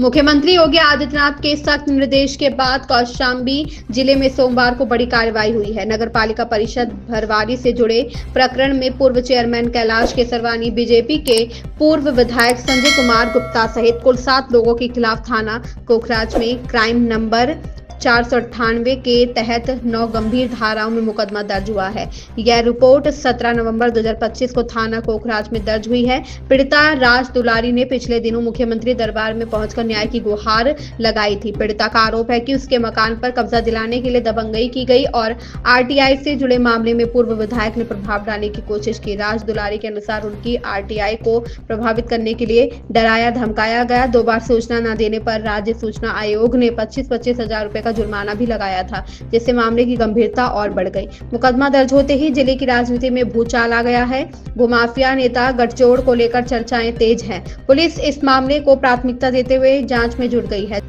मुख्यमंत्री योगी आदित्यनाथ के सख्त निर्देश के बाद कौशाम्बी जिले में सोमवार को बड़ी कार्रवाई हुई है। नगर पालिका परिषद भरवारी से जुड़े प्रकरण में पूर्व चेयरमैन कैलाश केसरवानी, बीजेपी के पूर्व विधायक संजय कुमार गुप्ता सहित कुल 7 लोगों के खिलाफ थाना कोखराज में क्राइम नंबर 498 के तहत 9 गंभीर धाराओं में मुकदमा दर्ज हुआ है। यह रिपोर्ट 17 नवंबर 2025 को थाना कोखराज में दर्ज हुई है। पीड़िता राज दुलारी ने पिछले दिनों मुख्यमंत्री दरबार में पहुंचकर न्याय की गुहार लगाई थी। पीड़िता का आरोप है कि उसके मकान पर कब्जा दिलाने के लिए दबंगई की गई और आरटीआई से जुड़े मामले में पूर्व विधायक ने प्रभाव डालने की कोशिश की। राज दुलारी के अनुसार उनकी आरटीआई को प्रभावित करने के लिए डराया धमकाया गया। 2 बार सूचना न देने पर राज्य सूचना आयोग ने 25-25 हजार रुपए का जुर्माना भी लगाया था, जिससे मामले की गंभीरता और बढ़ गई। मुकदमा दर्ज होते ही जिले की राजनीति में भूचाल आ गया है। भूमाफिया नेता गठजोड़ को लेकर चर्चाएं तेज हैं। पुलिस इस मामले को प्राथमिकता देते हुए जांच में जुट गई है,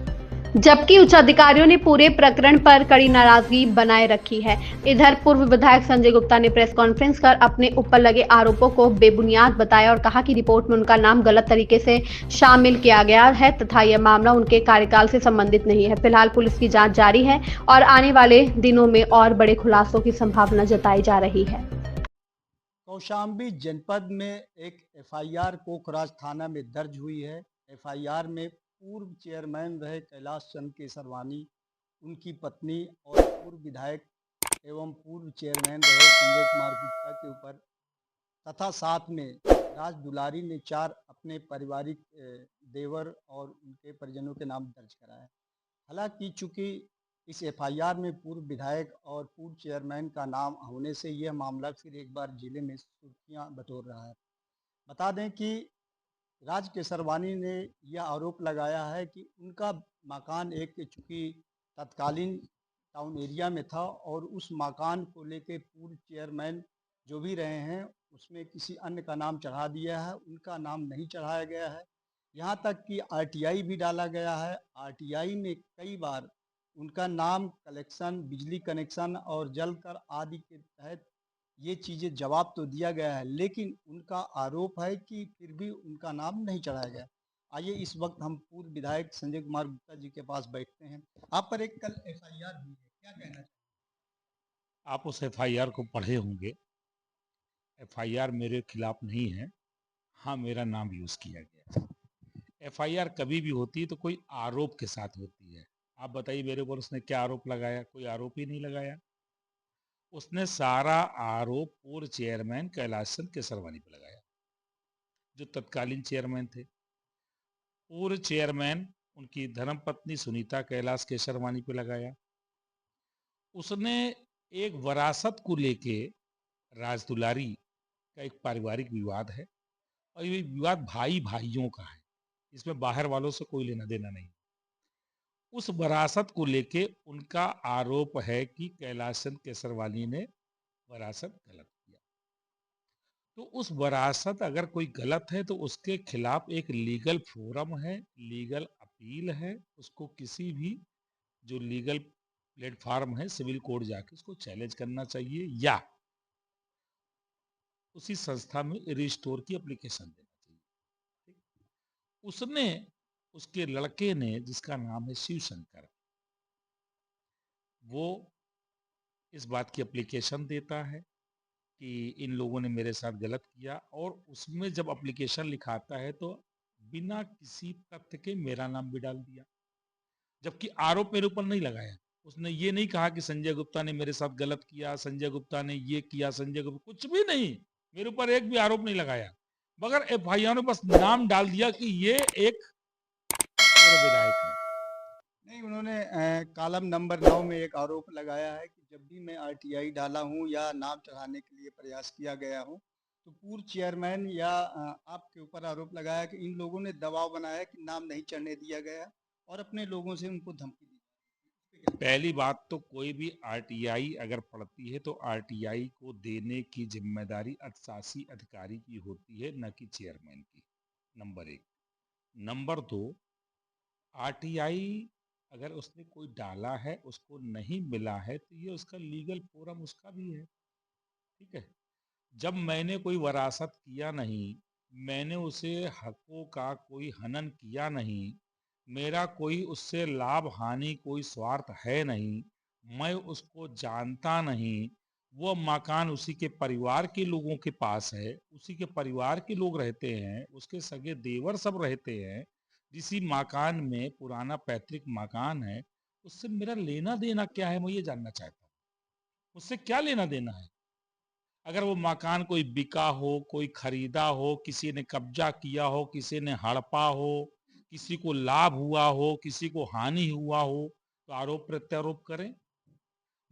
जबकि उच्च अधिकारियों ने पूरे प्रकरण पर कड़ी नाराजगी बनाए रखी है। इधर पूर्व विधायक संजय गुप्ता ने प्रेस कॉन्फ्रेंस कर अपने ऊपर लगे आरोपों को बेबुनियाद बताया और कहा कि रिपोर्ट में उनका नाम गलत तरीके से शामिल किया गया है तथा यह मामला उनके कार्यकाल से संबंधित नहीं है। फिलहाल पुलिस की जांच जारी है और आने वाले दिनों में और बड़े खुलासों की संभावना जताई जा रही है। कौशाम्बी जनपद में एक एफआईआर कोखराज थाना में दर्ज हुई है। एफआईआर में पूर्व चेयरमैन रहे कैलाश चंद केसरवानी, उनकी पत्नी और पूर्व विधायक एवं पूर्व चेयरमैन रहे संजय कुमार गुप्ता के ऊपर तथा साथ में राज दुलारी ने 4 अपने पारिवारिक देवर और उनके परिजनों के नाम दर्ज कराया है। हालांकि चूंकि इस एफआईआर में पूर्व विधायक और पूर्व चेयरमैन का नाम होने से यह मामला फिर एक बार जिले में सुर्खियां बटोर रहा है। बता दें कि राज केसरवानी ने यह आरोप लगाया है कि उनका मकान एक चूँकि तत्कालीन टाउन एरिया में था और उस मकान को लेके पूर्व चेयरमैन जो भी रहे हैं उसमें किसी अन्य का नाम चढ़ा दिया है, उनका नाम नहीं चढ़ाया गया है। यहाँ तक कि आरटीआई भी डाला गया है। आरटीआई में कई बार उनका नाम कलेक्शन, बिजली कनेक्शन और जल कर आदि के तहत ये चीज़ें जवाब तो दिया गया है, लेकिन उनका आरोप है कि फिर भी उनका नाम नहीं चढ़ाया गया। आइए इस वक्त हम पूर्व विधायक संजय कुमार गुप्ता जी के पास बैठते हैं। आप पर एक कल एफआईआर हुई है, क्या कहना चाहिए? आप उस एफआईआर को पढ़े होंगे। एफआईआर मेरे खिलाफ नहीं है, हाँ मेरा नाम यूज किया गया है। एफआईआर कभी भी होती है तो कोई आरोप के साथ होती है। आप बताइए मेरे ऊपर उसने क्या आरोप लगाया? कोई आरोप ही नहीं लगाया। उसने सारा आरोप पूर्व चेयरमैन कैलाश चंद केसरवानी पे लगाया, जो तत्कालीन चेयरमैन थे। पूर्व चेयरमैन उनकी धर्मपत्नी सुनीता कैलाश केसरवानी पे लगाया। उसने एक वरासत को लेके राज दुलारी का एक पारिवारिक विवाद है और ये विवाद भाई भाइयों का है, इसमें बाहर वालों से कोई लेना देना नहीं। उस वरासत को लेके उनका आरोप है कि कैलाश चंद केसरवानी ने वरासत गलत किया। तो उस वरासत अगर कोई गलत है तो उसके खिलाफ एक लीगल फोरम है, लीगल अपील है। उसको किसी भी जो लीगल प्लेटफॉर्म है, सिविल कोर्ट जाके उसको चैलेंज करना चाहिए या उसी संस्था में रिस्टोर की एप्लीकेशन देना चाहिए। उसने, उसके लड़के ने जिसका नाम है शिव शंकर, वो इस बात की एप्लीकेशन देता है कि इन लोगों ने मेरे साथ गलत किया और उसमें जब एप्लीकेशन लिखाता है तो बिना किसी तथ्य के मेरा नाम भी डाल दिया, जबकि आरोप मेरे ऊपर नहीं लगाया। उसने ये नहीं कहा कि संजय गुप्ता ने मेरे साथ गलत किया, संजय गुप्ता ने ये किया, संजय गुप्ता, कुछ भी नहीं। मेरे ऊपर एक भी आरोप नहीं लगाया, मगर एफआईआर में बस नाम डाल दिया कि ये एक विधायक है। नहीं, उन्होंने कॉलम नंबर 9 में एक आरोप लगाया है कि जब भी मैं आरटीआई डाला हूं या नाम चढ़ाने के लिए प्रयास किया गया हूं तो पूर्व चेयरमैन या आपके ऊपर आरोप लगाया कि इन लोगों ने दबाव बनाया कि नाम नहीं चढ़ने दिया गया और अपने लोगों से उनको धमकी दी। पहली बात तो कोई भी आरटीआई अगर पड़ती है तो आरटीआई को देने की जिम्मेदारी अधिशासी अधिकारी की होती है, न कि चेयरमैन की। नंबर 1। नंबर 2, आरटीआई अगर उसने कोई डाला है, उसको नहीं मिला है तो ये उसका लीगल फोरम उसका भी है, ठीक है। जब मैंने कोई वरासत किया नहीं, मैंने उसे हकों का कोई हनन किया नहीं, मेरा कोई उससे लाभ हानि कोई स्वार्थ है नहीं, मैं उसको जानता नहीं। वो मकान उसी के परिवार के लोगों के पास है, उसी के परिवार के लोग रहते हैं, उसके सगे देवर सब रहते हैं। जिसी मकान में पुराना पैतृक मकान है, उससे मेरा लेना देना क्या है, मैं ये जानना चाहता हूँ। उससे क्या लेना देना है? अगर वो मकान कोई बिका हो, कोई खरीदा हो, किसी ने कब्जा किया हो, किसी ने हड़पा हो, किसी को लाभ हुआ हो, किसी को हानि हुआ हो, तो आरोप प्रत्यारोप करें।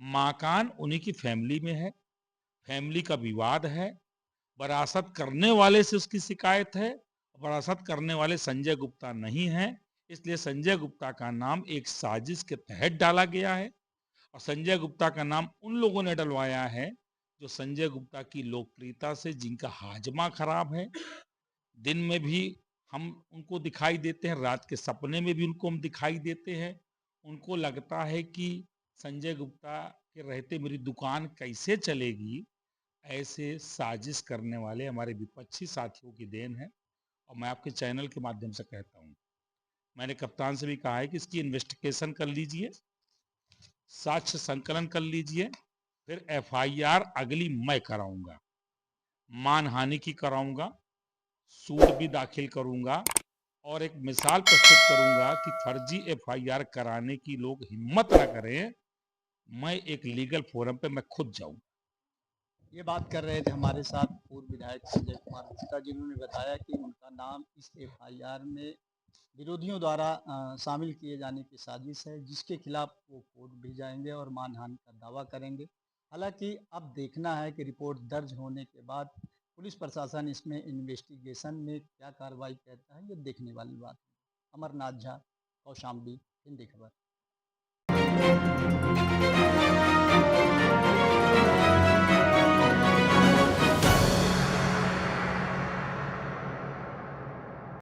मकान उन्हीं की फैमिली में है, फैमिली का विवाद है, वरासत करने वाले से उसकी शिकायत है। वरासत करने वाले संजय गुप्ता नहीं है, इसलिए संजय गुप्ता का नाम एक साजिश के तहत डाला गया है। और संजय गुप्ता का नाम उन लोगों ने डलवाया है जो संजय गुप्ता की लोकप्रियता से जिनका हाजमा खराब है। दिन में भी हम उनको दिखाई देते हैं, रात के सपने में भी उनको हम दिखाई देते हैं। उनको लगता है कि संजय गुप्ता के रहते मेरी दुकान कैसे चलेगी। ऐसे साजिश करने वाले हमारे विपक्षी साथियों की देन है। और मैं आपके चैनल के माध्यम से कहता हूँ, मैंने कप्तान से भी कहा है कि इसकी इन्वेस्टिगेशन कर लीजिए, साक्ष्य संकलन कर लीजिए, फिर एफआईआर अगली मैं कराऊंगा, मानहानि की कराऊंगा, सूट भी दाखिल करूंगा और एक मिसाल प्रस्तुत करूंगा कि फर्जी एफआईआर कराने की लोग हिम्मत ना करें। मैं एक लीगल फोरम पे मैं खुद जाऊं। ये बात कर रहे थे हमारे साथ पूर्व विधायक संजय कुमार गुप्ता, जिन्होंने बताया कि उनका नाम इस एफआईआर में विरोधियों द्वारा शामिल किए जाने की साजिश है, जिसके खिलाफ वो कोर्ट भी जाएंगे और मानहानि का दावा करेंगे। हालांकि अब देखना है कि रिपोर्ट दर्ज होने के बाद पुलिस प्रशासन इसमें इन्वेस्टिगेशन में क्या कार्रवाई करता है, ये देखने वाली बात है। अमरनाथ झा, कौशाम्बी, हिंदी खबर।